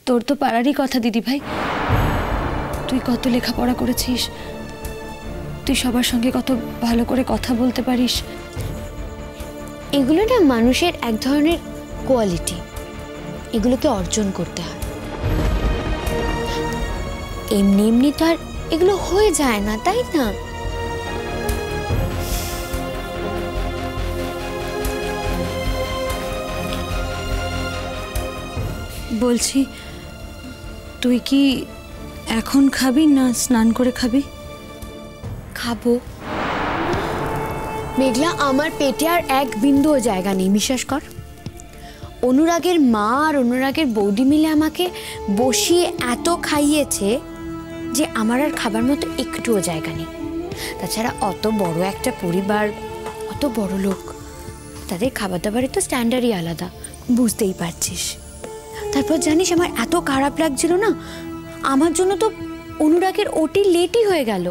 তোর তো পারারই কথা দিদি ভাই, তুই কত লেখাপড়া করেছিস, তুই সবার সঙ্গে কত ভালো করে কথা বলতে পারিস। এগুলো না মানুষের এক ধরনের কোয়ালিটি, এগুলোকে অর্জন করতে হয়। এমনি এমনি তো আর এগুলো হয়ে যায় না, তাই না? বলছি, তুই কি এখন খাবি না স্নান করে খাবি? খাবো। মেঘলা, আমার পেটে আর এক বিন্দুও জায়গা নেই, বিশ্বাস কর। অনুরাগের মা আর অনুরাগের বৌদি মিলে আমাকে বসিয়ে এত খাইয়েছে যে আমার আর খাবার মতো একটুও জায়গা নেই। তাছাড়া অত বড় একটা পরিবার, অত বড় লোক, তাদের খাবার দাবারের তো স্ট্যান্ডার্ডই আলাদা, বুঝতেই পারছিস। তারপর জানিস আমার এত খারাপ লাগছিল না, আমার জন্য তো অনুরাগের ওটি লেটই হয়ে গেল।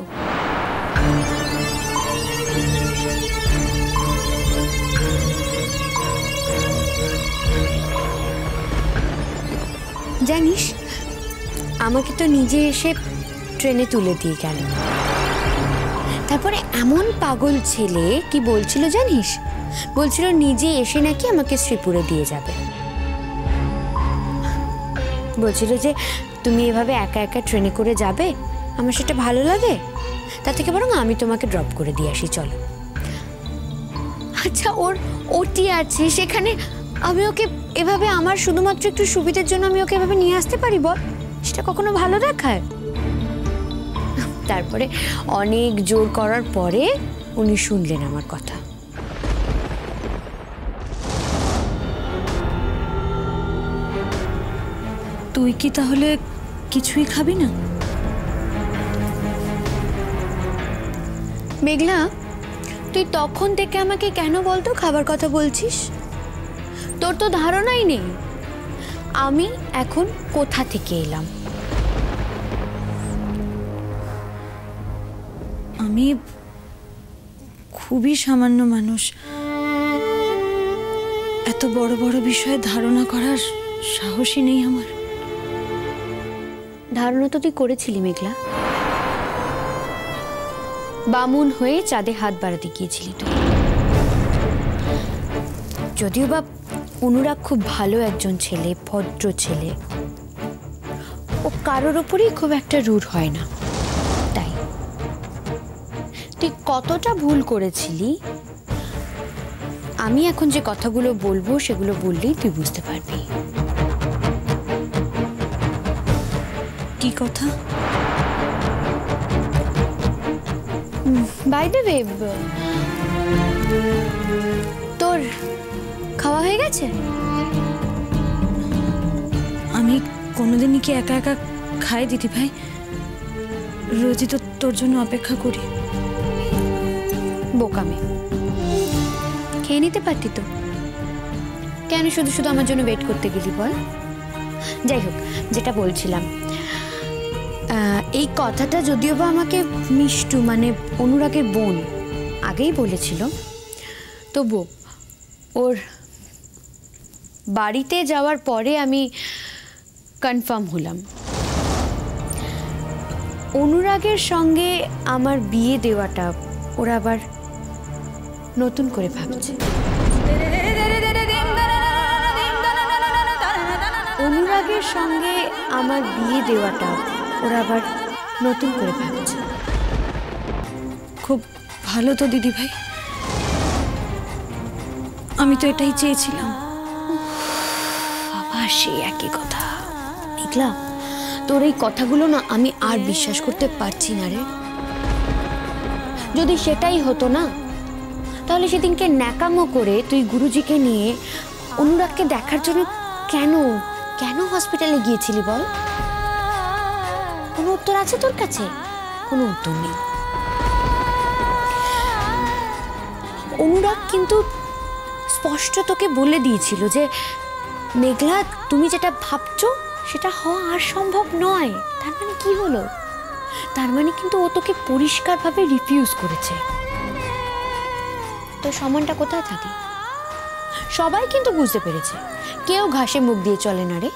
জানিস আমাকে তো নিজে এসে ট্রেনে তুলে দিয়ে গেল। তারপরে এমন পাগল ছেলে কি বলছিল জানিস, বলছিল নিজে এসে নাকি আমাকে শ্রীপুরে দিয়ে যাবে। বলছিল যে তুমি এভাবে একা একা ট্রেনে করে যাবে, আমার সেটা ভালো লাগে, তার থেকে বরং আমি তোমাকে ড্রপ করে দিয়ে আসি, চলো। আচ্ছা, ওর ওটি আছে সেখানে, আমি ওকে এভাবে আমার শুধুমাত্র একটু সুবিধার জন্য আমি ওকে এভাবে নিয়ে আসতে পারি? বল, সেটা কখনো ভালো দেখায়? তারপরে অনেক জোর করার পরে উনি শুনলেন আমার কথা। তুই কি তাহলে কিছুই খাবি না? মেঘলা, তুই তখন থেকে আমাকে কেন বলতো খাবার কথা বলছিস? তোর তো ধারণাই নেই আমি এখন কোথা থেকে এলাম। আমি খুবই সামান্য মানুষ, এত বড় বড় বিষয়ে ধারণা করার সাহসই নেই আমার। ধারণা তো তুই করেছিলি মেঘলা, বামুন হয়ে চাঁদে হাত বাড়াতে গিয়েছিলি তুই। যদিও বা অনুরাগ খুব ভালো একজন ছেলে, ভদ্র ছেলে, ও কারোর ওপরেই খুব একটা রুড হয় না, তাই তুই কতটা ভুল করেছিলি আমি এখন যে কথাগুলো বলবো সেগুলো বললেই তুই বুঝতে পারবি। কি কথা? বাই দ্য ওয়ে, তোর খাওয়া হয়ে গেছে? আমি কোনোদিনই কি একা একা খাই দিদি ভাই? রোজই তো তোর জন্য অপেক্ষা করি। বোকামে, খেয়ে নিতে পারতি তো, কেন শুধু শুধু আমার জন্য ওয়েট করতে গেলি বল? যাই হোক, যেটা বলছিলাম, এই কথাটা যদিও বা আমাকে মিষ্টু মানে অনুরাগের বোন আগেই বলেছিল, তবু ওর বাড়িতে যাওয়ার পরে আমি কনফার্ম হলাম অনুরাগের সঙ্গে আমার বিয়ে দেওয়াটা ওরা আবার নতুন করে ভাবছে। অনুরাগের সঙ্গে আমার বিয়ে দেওয়াটা ওরা আবার নতুন করে ভাবছে। খুব ভালো তো দিদি ভাই, আমি তো এটাই চেয়েছিলাম। বাবা, সেই একই কথা। মেঘলা, তোর এই কথাগুলো না আমি আর বিশ্বাস করতে পারছি না রে। যদি সেটাই হতো না, তাহলে সেদিনকে ন্যাকামো করে তুই গুরুজিকে নিয়ে অনুরাগকে দেখার জন্য কেন কেন হসপিটালে গিয়েছিলি বল? কোনো উত্তর আছে তোর কাছে? কোনো উত্তর নেই। অনুরাগ কিন্তু স্পষ্ট তোকে বলে দিয়েছিল যে মেঘলা, তুমি যেটা ভাবছো সেটা হওয়া আর সম্ভব নয়। তার মানে কি হলো? তার মানে কিন্তু ও তোকে পরিষ্কারভাবে রিফিউজ করেছে। তো সম্মানটা কোথায় থাকে? সবাই কিন্তু বুঝতে পেরেছে, কেউ ঘাসে মুখ দিয়ে চলে না রে।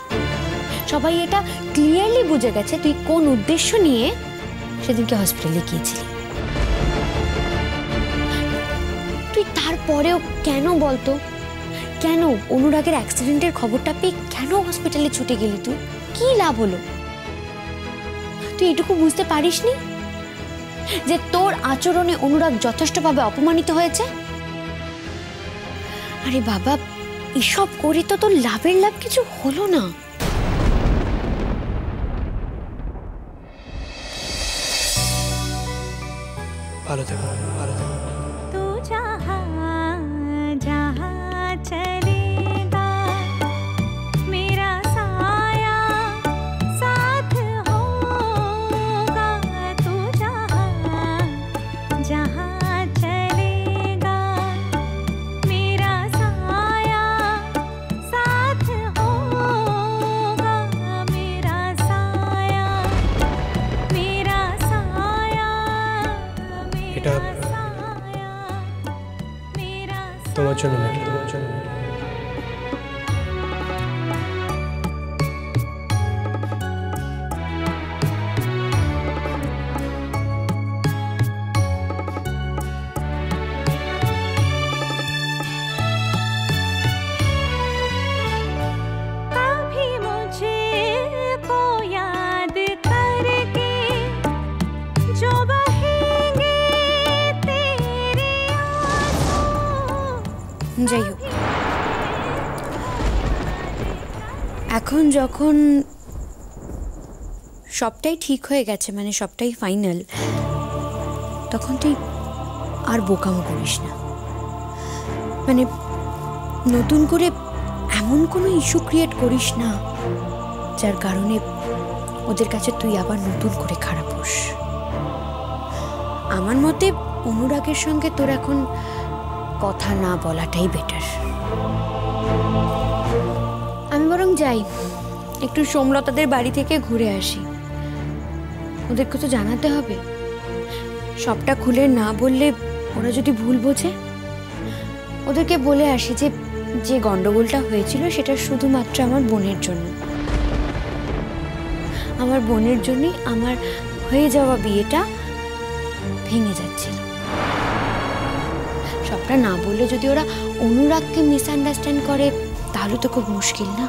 সবাই এটা ক্লিয়ারলি বুঝে গেছে তুই কোন উদ্দেশ্য নিয়ে সেদিনকে হসপিটালে গিয়েছিলি। তুই তারপরেও কেন বলতো, কেন অনুরাগের অ্যাক্সিডেন্টের খবরটা পেয়ে কেন হসপিটালে ছুটে গেলি? তুই কি লাভ হলো? তুই এটুকু বুঝতে পারিসনি যে তোর আচরণে অনুরাগ যথেষ্টভাবে অপমানিত হয়েছে? আরে বাবা, এসব করে তো তোর লাভের লাভ কিছু হলো না। ভালো থেকো, ভালো থেকো। तू जहाँ जहाँ चलेगा मेरा साया साथ होगा। तू जहाँ जहाँ चलेगा मेरा साया साथ होगा। मेरा साया मेरा साया এটা তোমার জন্য, তোমার জন্য। कभी मुझको याद करके जो बहेंगे तेरे आंसू। যাই হোক, এখন যখন সবটাই ঠিক হয়ে গেছে, মানে সবটাই ফাইনাল, তখন তুই আর বোকামো করিস না। মানে নতুন করে এমন কোনো ইস্যু ক্রিয়েট করিস না যার কারণে ওদের কাছে তুই আবার নতুন করে খারাপ হোস। আমার মতে অনুরাগের সঙ্গে তোর এখন কথা না বলাটাই বেটার। আমি বরং যাই, একটু সোমলতাদের বাড়ি থেকে ঘুরে আসি। ওদেরকে তো জানাতে হবে, সবটা খুলে না বললে ওরা যদি ভুল বোঝে। ওদেরকে বলে আসি যে যে গন্ডগোলটা হয়েছিল সেটা শুধুমাত্র আমার বোনের জন্য। আমার বোনের জন্যই আমার হয়ে যাওয়া বিয়েটা ভেঙে যাচ্ছিল। সবটা না বললে যদি ওরা অনুরাগকে মিসআন্ডারস্ট্যান্ড করে তাহলে তো খুব মুশকিল না?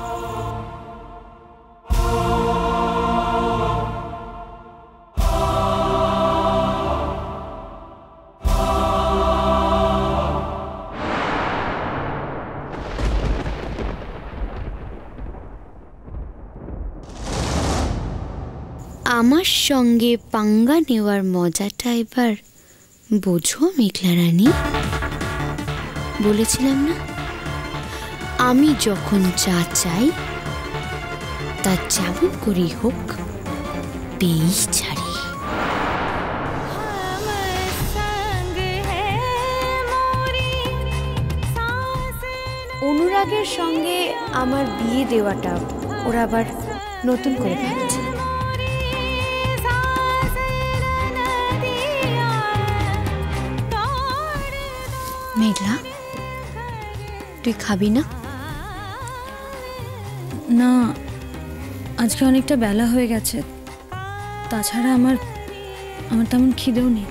আমার সঙ্গে পাঙ্গা নেওয়ার মজাটা এবার বোঝো মেঘলা রানী। বলেছিলাম না, আমি যখন যা চাই তা যেমন করেই হোক পেয়েই ছাড়ি। অনুরাগের সঙ্গে আমার বিয়ে দেওয়াটা ওরা আবার নতুন করে ভাবছে। মেঘলা, তুই খাবি না? না, আজকে অনেকটা বেলা হয়ে গেছে। তাছাড়া আমার তেমন খিদেও নেই।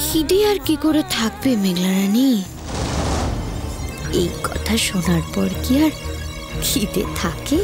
খিদে আর কি করে থাকবে মেঘলা রানী? এই কথা শোনার পর কি আর খিদে থাকে?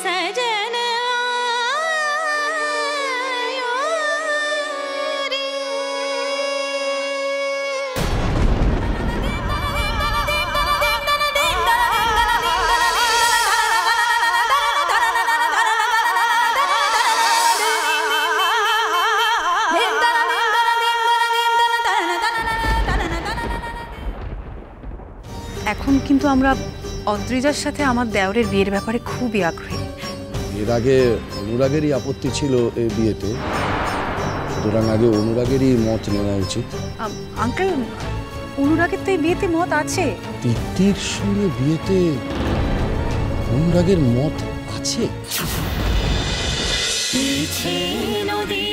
सजन এখন কিন্তু আমরা অদ্রিজার সাথে আমার দেওরের বিয়ের ব্যাপারে খুবই আগ্রহী। এর আগে অনুরাগেরই আপত্তি ছিল এই বিয়েতে, সুতরাং আগে অনুরাগেরই মত নেওয়া উচিত। আঙ্কেল, অনুরাগের তো এই বিয়েতে মত আছে। তিতির সঙ্গে বিয়েতে অনুরাগের মত আছে? নদী